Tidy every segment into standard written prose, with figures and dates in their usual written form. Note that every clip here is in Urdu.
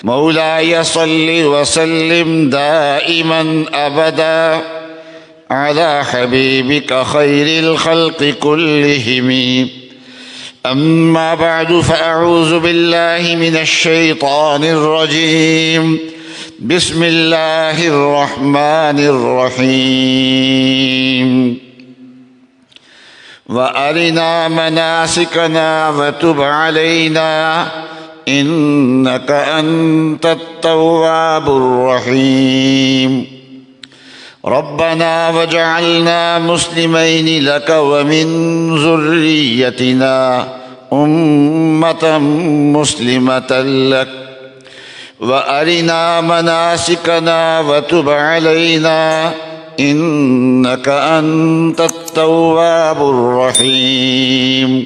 مولاي صل وسلم دائما أبدا على حبيبك خير الخلق كلهم. أما بعد، فأعوذ بالله من الشيطان الرجيم. بسم الله الرحمن الرحيم. وأرنا مناسكنا وتب علينا إنك أنت التواب الرحيم. ربنا واجعلنا مسلمين لك ومن ذريتنا أمة مسلمة لك وأرنا مناسكنا وتب علينا إنك أنت التواب الرحيم.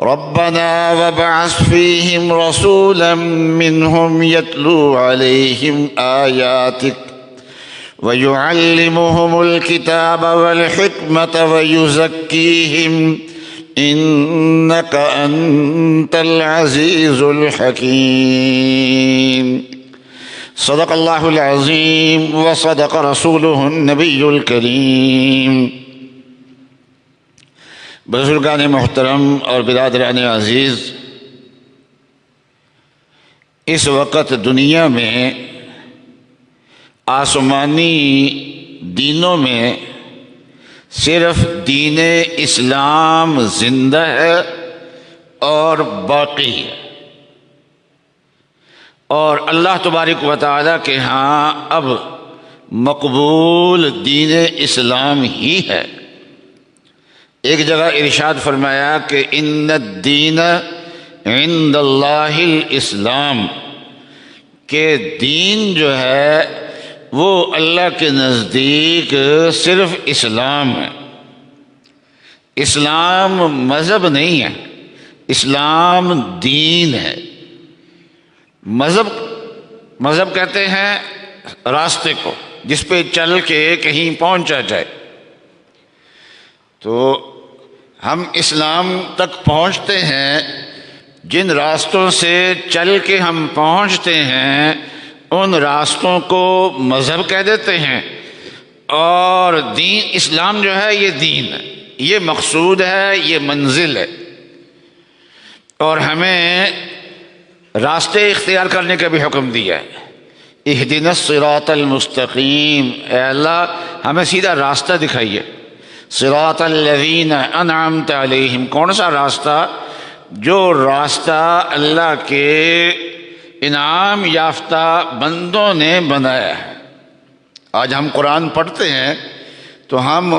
ربنا وابعث فيهم رسولا منهم يتلو عليهم آياتك ويعلمهم الكتاب والحكمة ويزكيهم إنك أنت العزيز الحكيم. صدق الله العظيم وصدق رسوله النبي الكريم. بزرگان محترم اور برادران عزیز، اس وقت دنیا میں آسمانی دینوں میں صرف دین اسلام زندہ ہے اور باقی ہے، اور اللہ تبارک و تعالیٰ کے ہاں اب مقبول دین اسلام ہی ہے۔ ایک جگہ ارشاد فرمایا کہ ان الدین عند اللہ الاسلام، کہ دین جو ہے وہ اللہ کے نزدیک صرف اسلام ہے۔ اسلام مذہب نہیں ہے، اسلام دین ہے۔ مذہب کہتے ہیں راستے کو جس پہ چل کے کہیں پہنچا جائے، تو ہم اسلام تک پہنچتے ہیں جن راستوں سے چل کے ہم پہنچتے ہیں، ان راستوں کو مذہب کہہ دیتے ہیں، اور دین اسلام جو ہے یہ دین ہے، یہ مقصود ہے، یہ منزل ہے، اور ہمیں راستے اختیار کرنے کا بھی حکم دیا ہے۔ اہدنا الصراط المستقیم، اے اللہ ہمیں سیدھا راستہ دکھائیے۔ صراط الذین انعمت علیہم، کون سا راستہ؟ جو راستہ اللہ کے انعام یافتہ بندوں نے بنایا ہے۔ آج ہم قرآن پڑھتے ہیں تو ہم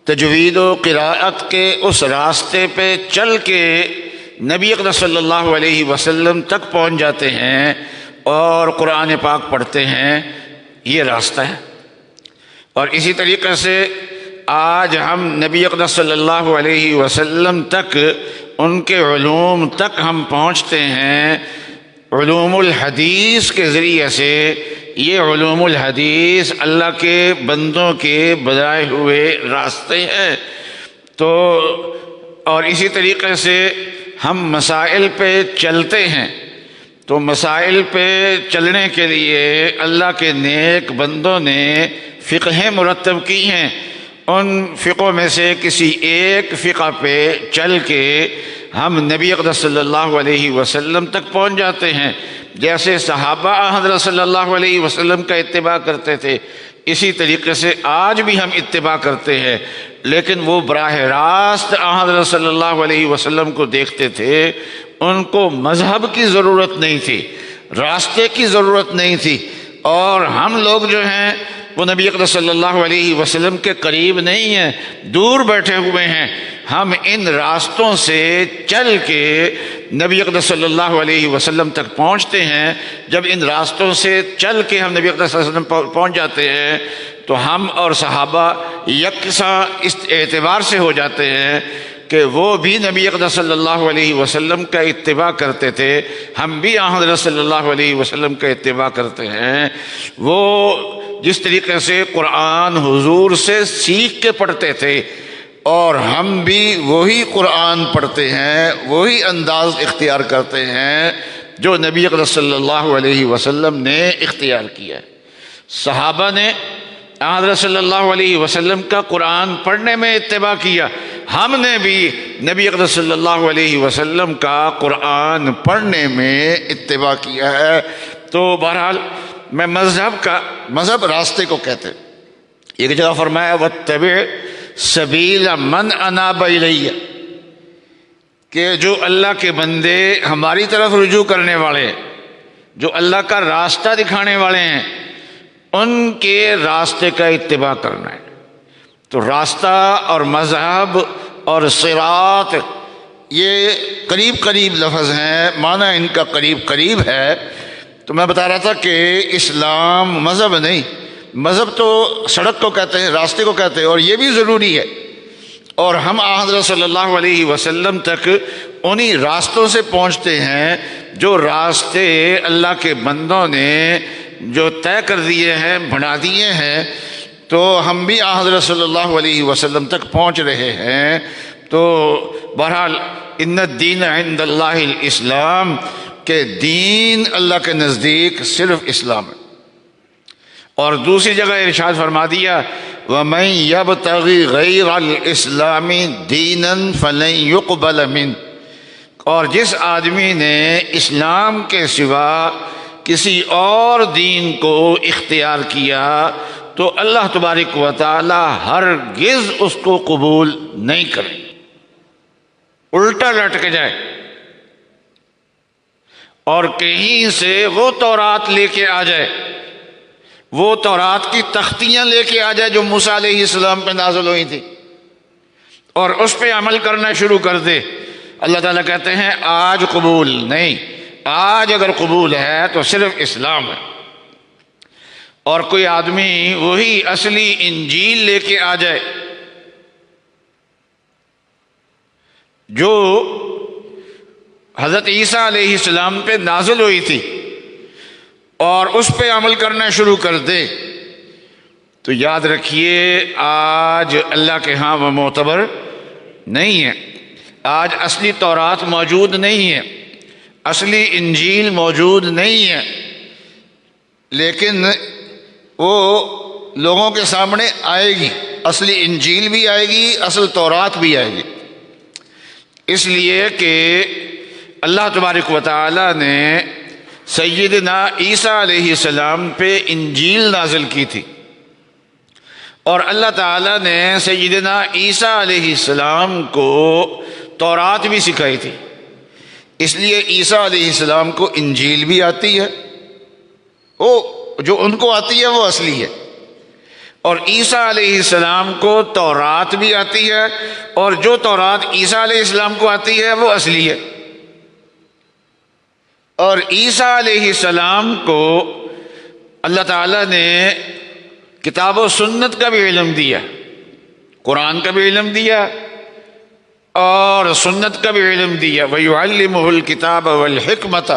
تجوید و قراءت کے اس راستے پہ چل کے نبی اقدس صلی اللہ علیہ وسلم تک پہنچ جاتے ہیں اور قرآن پاک پڑھتے ہیں، یہ راستہ ہے۔ اور اسی طریقے سے آج ہم نبی اقدس صلی اللہ علیہ وسلم تک، ان کے علوم تک ہم پہنچتے ہیں علوم الحدیث کے ذریعے سے۔ یہ علوم الحدیث اللہ کے بندوں کے بنائے ہوئے راستے ہیں۔ تو اور اسی طریقے سے ہم مسائل پہ چلتے ہیں، تو مسائل پہ چلنے کے لیے اللہ کے نیک بندوں نے فقہیں مرتب کی ہیں۔ ان فقوں میں سے کسی ایک فقہ پہ چل کے ہم نبی اقدس صلی اللہ علیہ وسلم تک پہنچ جاتے ہیں۔ جیسے صحابہ حضرت صلی اللہ علیہ وسلم کا اتباع کرتے تھے، اسی طریقے سے آج بھی ہم اتباع کرتے ہیں، لیکن وہ براہ راست حضرت صلی اللہ علیہ وسلم کو دیکھتے تھے۔ ان کو مذہب کی ضرورت نہیں تھی، راستے کی ضرورت نہیں تھی، اور ہم لوگ جو ہیں وہ نبی اقدس صلی اللہ علیہ وسلم کے قریب نہیں ہیں، دور بیٹھے ہوئے ہیں۔ ہم ان راستوں سے چل کے نبی اقدس صلی اللہ علیہ وسلم تک پہنچتے ہیں۔ جب ان راستوں سے چل کے ہم نبی اقدس صلی اللہ علیہ وسلم پہنچ جاتے ہیں تو ہم اور صحابہ یکساں اس اعتبار سے ہو جاتے ہیں کہ وہ بھی نبی اقدس صلی اللہ علیہ وسلم کا اتباع کرتے تھے، ہم بھی حضرت صلی اللہ علیہ وسلم کا اتباع کرتے ہیں۔ وہ جس طریقے سے قرآن حضور سے سیکھ کے پڑھتے تھے اور ہم بھی وہی قرآن پڑھتے ہیں، وہی انداز اختیار کرتے ہیں، جو نبی اکرم صلی اللہ علیہ وسلم نے اختیار کیا ہے۔ صحابہ نے حضرت صلی اللہ علیہ وسلم کا قرآن پڑھنے میں اتباع کیا، ہم نے بھی نبی اکرم صلی اللہ علیہ وسلم کا قرآن پڑھنے میں اتباع کیا ہے۔ تو بہرحال میں مذہب راستے کو کہتے ہیں۔ ایک جگہ فرمایا واتبع سبیل من اناب الی، کہ جو اللہ کے بندے ہماری طرف رجوع کرنے والے ہیں، جو اللہ کا راستہ دکھانے والے ہیں، ان کے راستے کا اتباع کرنا ہے۔ تو راستہ اور مذہب اور صراط یہ قریب قریب لفظ ہیں، معنی ان کا قریب قریب ہے۔ تو میں بتا رہا تھا کہ اسلام مذہب نہیں، مذہب تو سڑک کو کہتے ہیں، راستے کو کہتے ہیں، اور یہ بھی ضروری ہے، اور ہم حضرت صلی اللہ علیہ وسلم تک انہی راستوں سے پہنچتے ہیں جو راستے اللہ کے بندوں نے جو طے کر دیے ہیں، بنا دیے ہیں۔ تو ہم بھی حضرت صلی اللہ علیہ وسلم تک پہنچ رہے ہیں۔ تو بہرحال ان الدین عند اللہ الاسلام، کہ دین اللہ کے نزدیک صرف اسلام ہے۔ اور دوسری جگہ ارشاد فرما دیا وَمَن يَبْتَغِ غَيْرَ الْإِسْلَامِ دِينًا فَلَن يُقْبَلَ مِنْهُ، اور جس آدمی نے اسلام کے سوا کسی اور دین کو اختیار کیا تو اللہ تبارک و تعالی ہرگز اس کو قبول نہیں کرے، الٹا لٹک جائے اور کہیں سے وہ تورات لے کے آ جائے، وہ تورات کی تختیاں لے کے آ جائے جو موسیٰ علیہ السلام پہ نازل ہوئی تھی، اور اس پہ عمل کرنا شروع کر دے، اللہ تعالیٰ کہتے ہیں آج قبول نہیں، آج اگر قبول ہے تو صرف اسلام ہے۔ اور کوئی آدمی وہی اصلی انجیل لے کے آ جائے جو حضرت عیسیٰ علیہ السلام پہ نازل ہوئی تھی اور اس پہ عمل کرنا شروع کر دے، تو یاد رکھیے آج اللہ کے ہاں وہ معتبر نہیں ہے، آج اصلی تورات موجود نہیں ہے، اصلی انجیل موجود نہیں ہے، لیکن وہ لوگوں کے سامنے آئے گی، اصلی انجیل بھی آئے گی، اصل تورات بھی آئے گی، اس لیے کہ اللہ تبارک و تعالی نے سیدنا عیسیٰ علیہ السلام پہ انجیل نازل کی تھی، اور اللہ تعالیٰ نے سیدنا عیسیٰ علیہ السلام کو تورات بھی سکھائی تھی، اس لیے عیسیٰ علیہ السلام کو انجیل بھی آتی ہے، وہ جو ان کو آتی ہے وہ اصلی ہے، اور عیسیٰ علیہ السلام کو تورات بھی آتی ہے، اور جو تورات عیسیٰ علیہ السلام کو آتی ہے وہ اصلی ہے۔ اور عیسیٰ علیہ السلام کو اللہ تعالیٰ نے کتاب و سنت کا بھی علم دیا، قرآن کا بھی علم دیا اور سنت کا بھی علم دیا، وَيُعَلِّمُهُ الْكِتَابَ وَالْحِكْمَةَ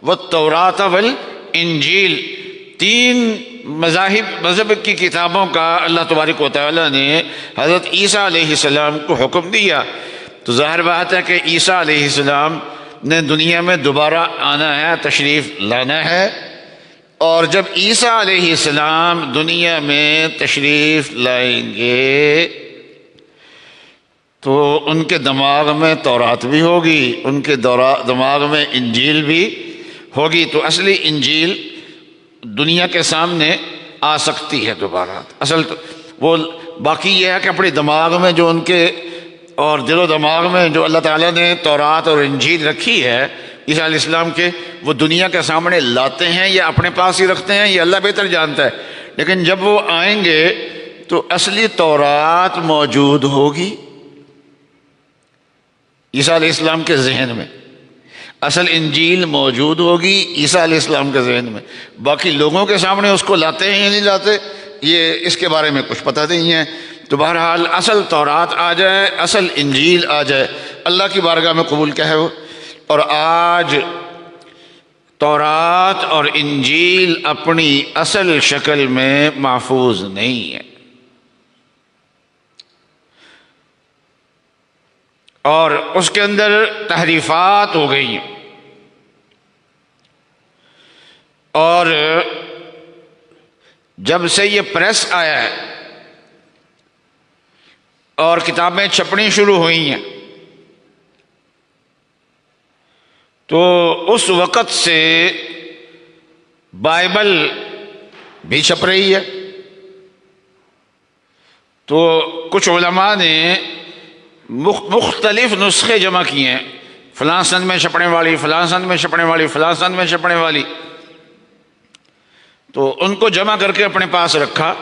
وَالتَّوْرَاةَ وَالْإِنجِيلَ، تین مذہب کی کتابوں کا اللہ تبارک و تعالیٰ نے حضرت عیسیٰ علیہ السلام کو حکم دیا۔ تو ظاہر بات ہے کہ عیسیٰ علیہ السلام نے دنیا میں دوبارہ آنا ہے، تشریف لانا ہے، اور جب عیسیٰ علیہ السلام دنیا میں تشریف لائیں گے تو ان کے دماغ میں تورات بھی ہوگی، ان کے دماغ میں انجیل بھی ہوگی، تو اصلی انجیل دنیا کے سامنے آ سکتی ہے دوبارہ۔ اصل تو وہ باقی یہ ہے کہ اپنے دماغ میں جو ان کے اور دل و دماغ میں جو اللہ تعالیٰ نے تورات اور انجیل رکھی ہے عیسیٰ علیہ السلام کے، وہ دنیا کے سامنے لاتے ہیں یا اپنے پاس ہی رکھتے ہیں، یہ اللہ بہتر جانتا ہے، لیکن جب وہ آئیں گے تو اصلی تورات موجود ہوگی عیسیٰ علیہ السلام کے ذہن میں، اصل انجیل موجود ہوگی عیسیٰ علیہ السلام کے ذہن میں، باقی لوگوں کے سامنے اس کو لاتے ہیں یا نہیں لاتے یہ اس کے بارے میں کچھ پتہ نہیں ہے۔ تو بہرحال اصل تورات آ جائے، اصل انجیل آ جائے، اللہ کی بارگاہ میں قبول کیا ہے وہ۔ اور آج تورات اور انجیل اپنی اصل شکل میں محفوظ نہیں ہے، اور اس کے اندر تحریفات ہو گئی ہیں۔ اور جب سے یہ پریس آیا ہے اور کتابیں چھپنی شروع ہوئی ہیں تو اس وقت سے بائبل بھی چھپ رہی ہے۔ تو کچھ علماء نے مختلف نسخے جمع کیے ہیں، فلاں سند میں چھپنے والی، فلاں سند میں چھپنے والی، فلاں سند میں چھپنے والی، تو ان کو جمع کر کے اپنے پاس رکھا،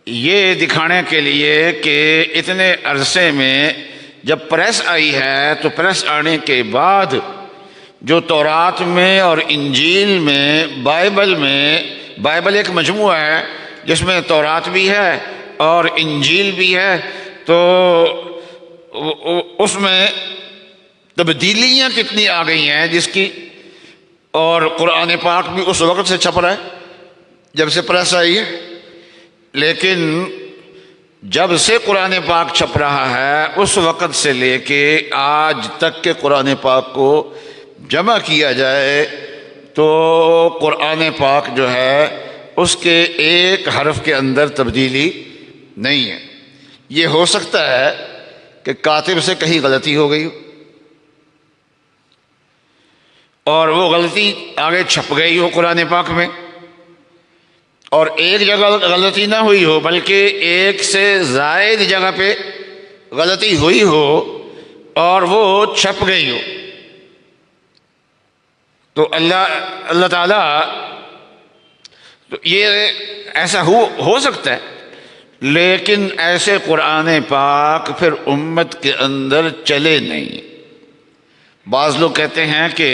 یہ دکھانے کے لیے کہ اتنے عرصے میں جب پریس آئی ہے تو پریس آنے کے بعد جو تورات میں اور انجیل میں، بائبل ایک مجموعہ ہے جس میں تورات بھی ہے اور انجیل بھی ہے، تو اس میں تبدیلیاں کتنی آ گئی ہیں جس کی، اور قرآن پاک بھی اس وقت سے چھپ رہا ہے جب سے پریس آئی ہے، لیکن جب سے قرآن پاک چھپ رہا ہے اس وقت سے لے کے آج تک کے قرآن پاک کو جمع کیا جائے تو قرآن پاک جو ہے اس کے ایک حرف کے اندر تبدیلی نہیں ہے۔ یہ ہو سکتا ہے کہ کاتب سے کہیں غلطی ہو گئی ہو اور وہ غلطی آگے چھپ گئی ہو قرآن پاک میں، اور ایک جگہ غلطی نہ ہوئی ہو بلکہ ایک سے زائد جگہ پہ غلطی ہوئی ہو اور وہ چھپ گئی ہو، تو اللہ تعالیٰ تو یہ ایسا ہو سکتا ہے، لیکن ایسے قرآن پاک پھر امت کے اندر چلے نہیں۔ بعض لوگ کہتے ہیں کہ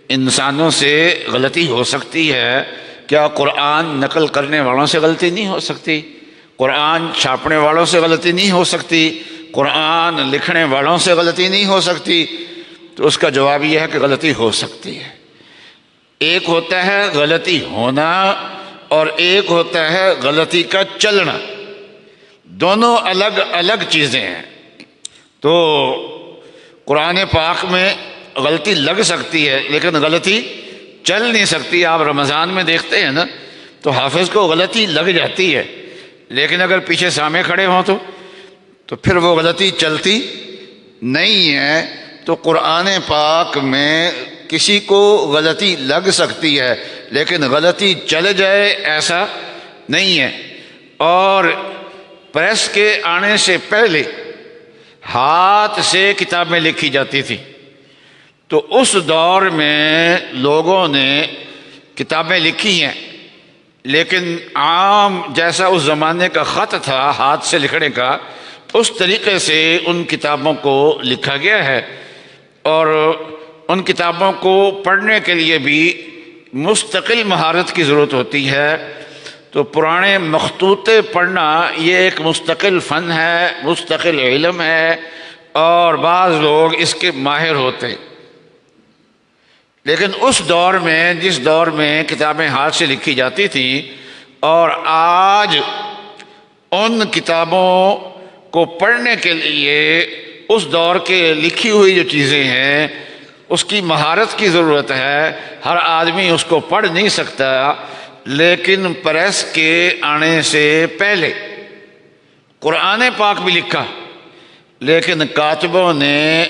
انسانوں سے غلطی ہو سکتی ہے، کیا قرآن نقل کرنے والوں سے غلطی نہیں ہو سکتی؟ قرآن چھاپنے والوں سے غلطی نہیں ہو سکتی؟ قرآن لکھنے والوں سے غلطی نہیں ہو سکتی؟ تو اس کا جواب یہ ہے کہ غلطی ہو سکتی ہے۔ ایک ہوتا ہے غلطی ہونا اور ایک ہوتا ہے غلطی کا چلنا، دونوں الگ الگ چیزیں ہیں۔ تو قرآن پاک میں غلطی لگ سکتی ہے لیکن غلطی چل نہیں سکتی۔ آپ رمضان میں دیکھتے ہیں نا تو حافظ کو غلطی لگ جاتی ہے، لیکن اگر پیچھے سامنے کھڑے ہوں تو پھر وہ غلطی چلتی نہیں ہے۔ تو قرآن پاک میں کسی کو غلطی لگ سکتی ہے لیکن غلطی چل جائے ایسا نہیں ہے۔ اور پریس کے آنے سے پہلے ہاتھ سے کتابیں لکھی جاتی تھی، تو اس دور میں لوگوں نے کتابیں لکھی ہیں، لیکن عام جیسا اس زمانے کا خط تھا ہاتھ سے لکھنے کا، اس طریقے سے ان کتابوں کو لکھا گیا ہے، اور ان کتابوں کو پڑھنے کے لیے بھی مستقل مہارت کی ضرورت ہوتی ہے۔ تو پرانے مخطوطے پڑھنا یہ ایک مستقل فن ہے، مستقل علم ہے، اور بعض لوگ اس کے ماہر ہوتے ہیں۔ لیکن اس دور میں، جس دور میں کتابیں ہاتھ سے لکھی جاتی تھیں، اور آج ان کتابوں کو پڑھنے کے لیے اس دور کے لکھی ہوئی جو چیزیں ہیں اس کی مہارت کی ضرورت ہے، ہر آدمی اس کو پڑھ نہیں سکتا۔ لیکن پریس کے آنے سے پہلے قرآن پاک بھی لکھا، لیکن کاتبوں نے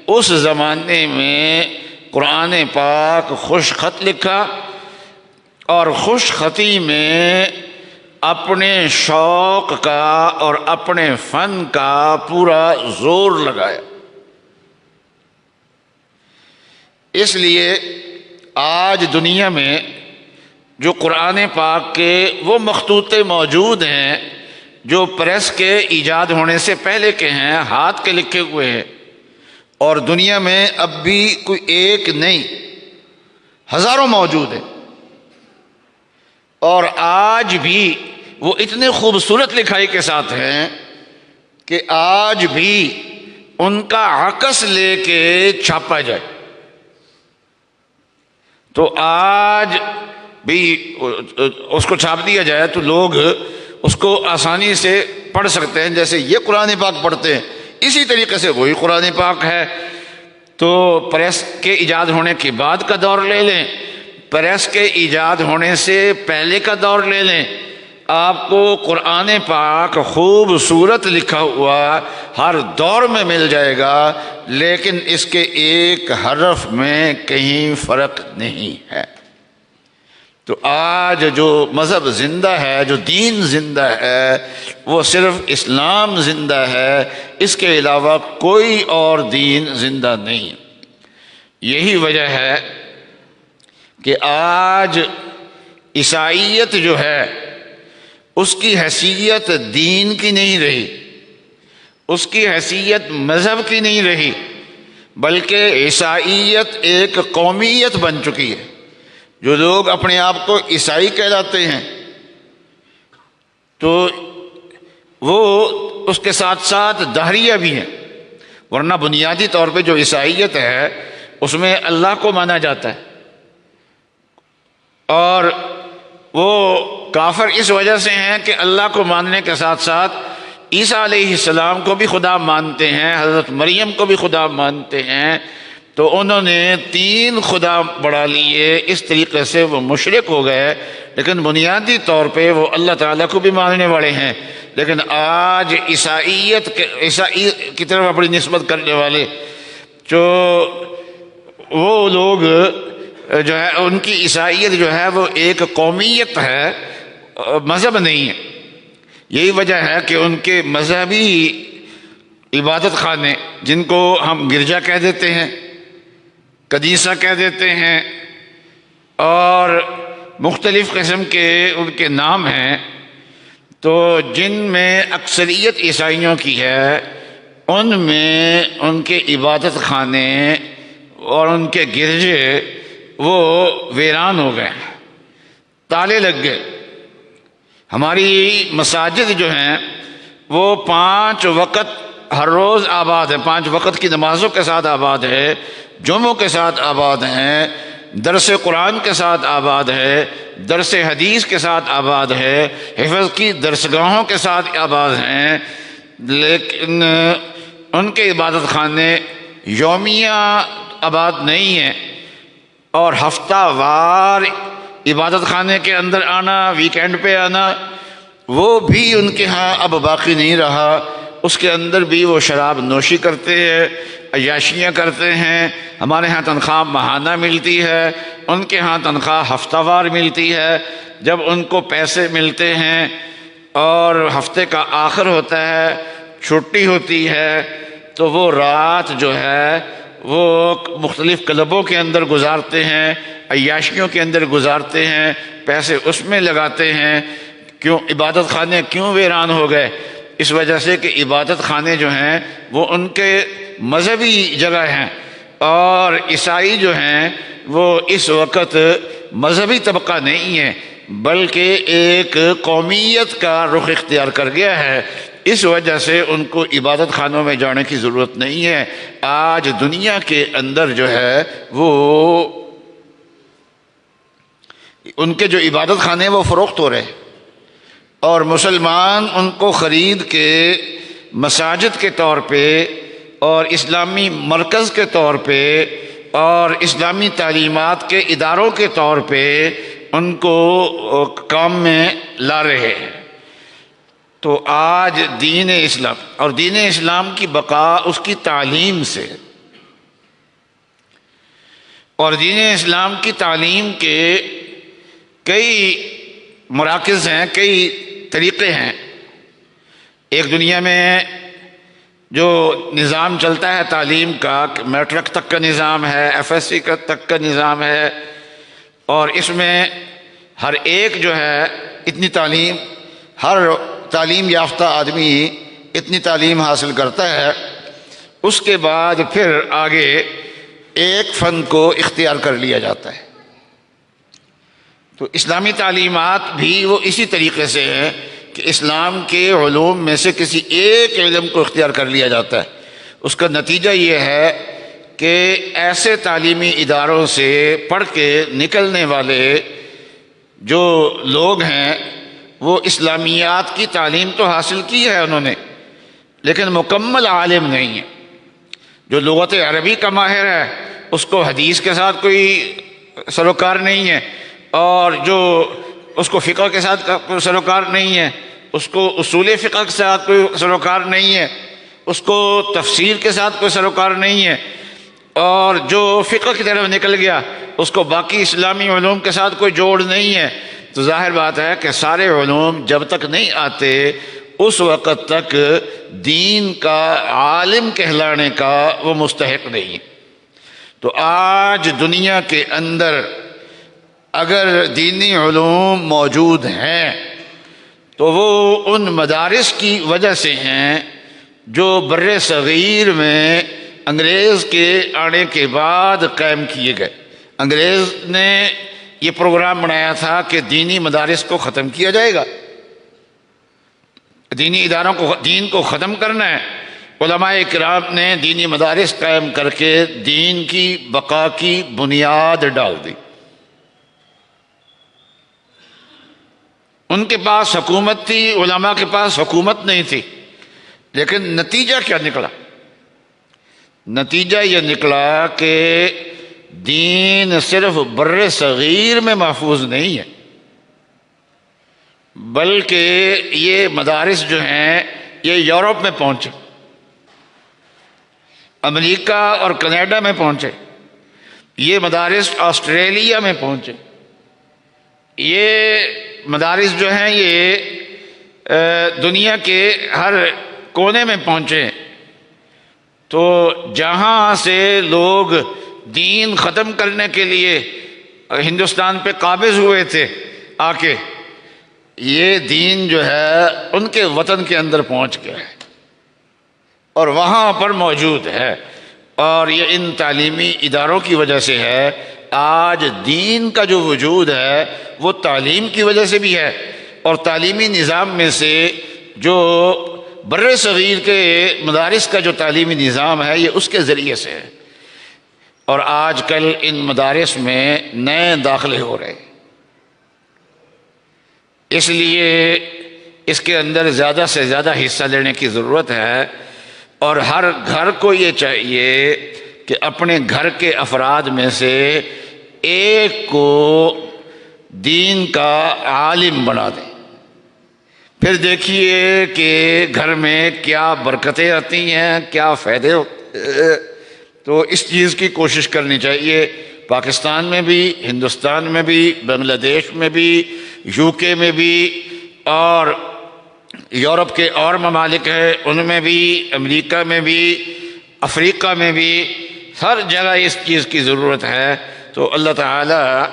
اس زمانے میں قرآن پاک خوش خط لکھا، اور خوش خطی میں اپنے شوق کا اور اپنے فن کا پورا زور لگایا۔ اس لیے آج دنیا میں جو قرآن پاک کے وہ مخطوطے موجود ہیں جو پریس کے ایجاد ہونے سے پہلے کے ہیں، ہاتھ کے لکھے ہوئے ہیں، اور دنیا میں اب بھی کوئی ایک نہیں، ہزاروں موجود ہیں، اور آج بھی وہ اتنے خوبصورت لکھائی کے ساتھ ہیں کہ آج بھی ان کا عکس لے کے چھاپا جائے تو آج بھی اس کو چھاپ دیا جائے تو لوگ اس کو آسانی سے پڑھ سکتے ہیں، جیسے یہ قرآن پاک پڑھتے ہیں اسی طریقے سے وہی قرآن پاک ہے۔ تو پریس کے ایجاد ہونے کے بعد کا دور لے لیں پریس کے ایجاد ہونے سے پہلے کا دور لے لیں، آپ کو قرآن پاک خوبصورت لکھا ہوا ہر دور میں مل جائے گا، لیکن اس کے ایک حرف میں کہیں فرق نہیں ہے۔ تو آج جو مذہب زندہ ہے، جو دین زندہ ہے، وہ صرف اسلام زندہ ہے، اس کے علاوہ کوئی اور دین زندہ نہیں۔ یہی وجہ ہے کہ آج عیسائیت جو ہے اس کی حیثیت دین کی نہیں رہی، اس کی حیثیت مذہب کی نہیں رہی، بلکہ عیسائیت ایک قومیت بن چکی ہے۔ جو لوگ اپنے آپ کو عیسائی کہلاتے ہیں تو وہ اس کے ساتھ ساتھ دہریہ بھی ہیں، ورنہ بنیادی طور پہ جو عیسائیت ہے اس میں اللہ کو مانا جاتا ہے، اور وہ کافر اس وجہ سے ہیں کہ اللہ کو ماننے کے ساتھ ساتھ عیسیٰ علیہ السلام کو بھی خدا مانتے ہیں، حضرت مریم کو بھی خدا مانتے ہیں، تو انہوں نے 3 خدا بڑھا لیے، اس طریقے سے وہ مشرک ہو گئے، لیکن بنیادی طور پہ وہ اللہ تعالیٰ کو بھی ماننے والے ہیں۔ لیکن آج عیسائی کی طرف اپنی نسبت کرنے والے جو وہ لوگ جو ہے، ان کی عیسائیت جو ہے وہ ایک قومیت ہے، مذہب نہیں ہے۔ یہی وجہ ہے کہ ان کے مذہبی عبادت خانے، جن کو ہم گرجا کہہ دیتے ہیں، کنیسہ کہہ دیتے ہیں، اور مختلف قسم کے ان کے نام ہیں، تو جن میں اکثریت عیسائیوں کی ہے، ان میں ان کے عبادت خانے اور ان کے گرجے وہ ویران ہو گئے، تالے لگ گئے۔ ہماری مساجد جو ہیں وہ 5 وقت ہر روز آباد ہے، 5 وقت کی نمازوں کے ساتھ آباد ہے، جمعوں کے ساتھ آباد ہیں، درس قرآن کے ساتھ آباد ہے، درس حدیث کے ساتھ آباد ہے، حفظ کی درسگاہوں کے ساتھ آباد ہیں، لیکن ان کے عبادت خانے یومیہ آباد نہیں ہیں، اور ہفتہ وار عبادت خانے کے اندر آنا، ویکینڈ پہ آنا، وہ بھی ان کے ہاں اب باقی نہیں رہا۔ اس کے اندر بھی وہ شراب نوشی کرتے ہیں، عیاشیاں کرتے ہیں۔ ہمارے ہاں تنخواہ ماہانہ ملتی ہے، ان کے ہاں تنخواہ ہفتہ وار ملتی ہے۔ جب ان کو پیسے ملتے ہیں اور ہفتے کا آخر ہوتا ہے، چھٹی ہوتی ہے، تو وہ رات جو ہے وہ مختلف کلبوں کے اندر گزارتے ہیں، عیاشیوں کے اندر گزارتے ہیں، پیسے اس میں لگاتے ہیں۔ کیوں عبادت خانے کیوں ویران ہو گئے؟ اس وجہ سے کہ عبادت خانے جو ہیں وہ ان کے مذہبی جگہ ہیں، اور عیسائی جو ہیں وہ اس وقت مذہبی طبقہ نہیں ہے، بلکہ ایک قومیت کا رخ اختیار کر گیا ہے۔ اس وجہ سے ان کو عبادت خانوں میں جانے کی ضرورت نہیں ہے۔ آج دنیا کے اندر جو ہے وہ ان کے جو عبادت خانے وہ فروخت ہو رہے ہیں، اور مسلمان ان کو خرید کے مساجد کے طور پہ اور اسلامی مرکز کے طور پہ اور اسلامی تعلیمات کے اداروں کے طور پہ ان کو کام میں لا رہے ہیں۔ تو آج دین اسلام اور دین اسلام کی بقا اس کی تعلیم سے، اور دین اسلام کی تعلیم کے کئی مراکز ہیں، کئی طریقے ہیں۔ ایک دنیا میں جو نظام چلتا ہے تعلیم کا، میٹرک تک کا نظام ہے، ایف ایس سی تک کا نظام ہے، اور اس میں ہر ایک جو ہے اتنی تعلیم، ہر تعلیم یافتہ آدمی اتنی تعلیم حاصل کرتا ہے، اس کے بعد پھر آگے ایک فن کو اختیار کر لیا جاتا ہے۔ تو اسلامی تعلیمات بھی وہ اسی طریقے سے ہیں کہ اسلام کے علوم میں سے کسی ایک علم کو اختیار کر لیا جاتا ہے۔ اس کا نتیجہ یہ ہے کہ ایسے تعلیمی اداروں سے پڑھ کے نکلنے والے جو لوگ ہیں وہ اسلامیات کی تعلیم تو حاصل کی ہے انہوں نے، لیکن مکمل عالم نہیں ہے۔ جو لغت عربی کا ماہر ہے اس کو حدیث کے ساتھ کوئی سروکار نہیں ہے، اور جو اس کو فقہ کے ساتھ کوئی سروکار نہیں ہے، اس کو اصول فقہ کے ساتھ کوئی سروکار نہیں ہے، اس کو تفسیر کے ساتھ کوئی سروکار نہیں ہے، اور جو فقہ کی طرف نکل گیا اس کو باقی اسلامی علوم کے ساتھ کوئی جوڑ نہیں ہے، تو ظاہر بات ہے کہ سارے علوم جب تک نہیں آتے اس وقت تک دین کا عالم کہلانے کا وہ مستحق نہیں ہے۔ تو آج دنیا کے اندر اگر دینی علوم موجود ہیں تو وہ ان مدارس کی وجہ سے ہیں جو بر صغیر میں انگریز کے آنے کے بعد قائم کیے گئے۔ انگریز نے یہ پروگرام بنایا تھا کہ دینی مدارس کو ختم کیا جائے گا، دینی اداروں کو، دین کو ختم کرنا ہے۔ علماء کرام نے دینی مدارس قائم کر کے دین کی بقا کی بنیاد ڈال دی۔ ان کے پاس حکومت تھی، علماء کے پاس حکومت نہیں تھی، لیکن نتیجہ کیا نکلا؟ نتیجہ یہ نکلا کہ دین صرف بر صغیر میں محفوظ نہیں ہے، بلکہ یہ مدارس جو ہیں یہ یورپ میں پہنچے، امریکہ اور کینیڈا میں پہنچے، یہ مدارس آسٹریلیا میں پہنچے، یہ مدارس جو ہیں یہ دنیا کے ہر کونے میں پہنچے۔ تو جہاں سے لوگ دین ختم کرنے کے لیے ہندوستان پہ قابض ہوئے تھے آ کے، یہ دین جو ہے ان کے وطن کے اندر پہنچ گیا ہے اور وہاں پر موجود ہے، اور یہ ان تعلیمی اداروں کی وجہ سے ہے۔ آج دین کا جو وجود ہے وہ تعلیم کی وجہ سے بھی ہے، اور تعلیمی نظام میں سے جو بر صغیر کے مدارس کا جو تعلیمی نظام ہے یہ اس کے ذریعے سے ہے، اور آج کل ان مدارس میں نئے داخلے ہو رہے ہیں۔ اس لیے اس کے اندر زیادہ سے زیادہ حصہ لینے کی ضرورت ہے، اور ہر گھر کو یہ چاہیے کہ اپنے گھر کے افراد میں سے ایک کو دین کا عالم بنا دیں، پھر دیکھیے کہ گھر میں کیا برکتیں آتی ہیں، کیا فائدے ہوتے ہیں۔ تو اس چیز کی کوشش کرنی چاہیے، پاکستان میں بھی، ہندوستان میں بھی، بنگلہ دیش میں بھی، یو کے میں بھی، اور یورپ کے اور ممالک ہیں ان میں بھی، امریکہ میں بھی، افریقہ میں بھی، ہر جگہ اس چیز کی ضرورت ہے۔ تو اللہ تعالیٰ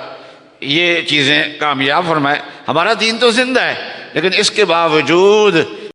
یہ چیزیں کامیاب فرمائے۔ ہمارا دین تو زندہ ہے، لیکن اس کے باوجود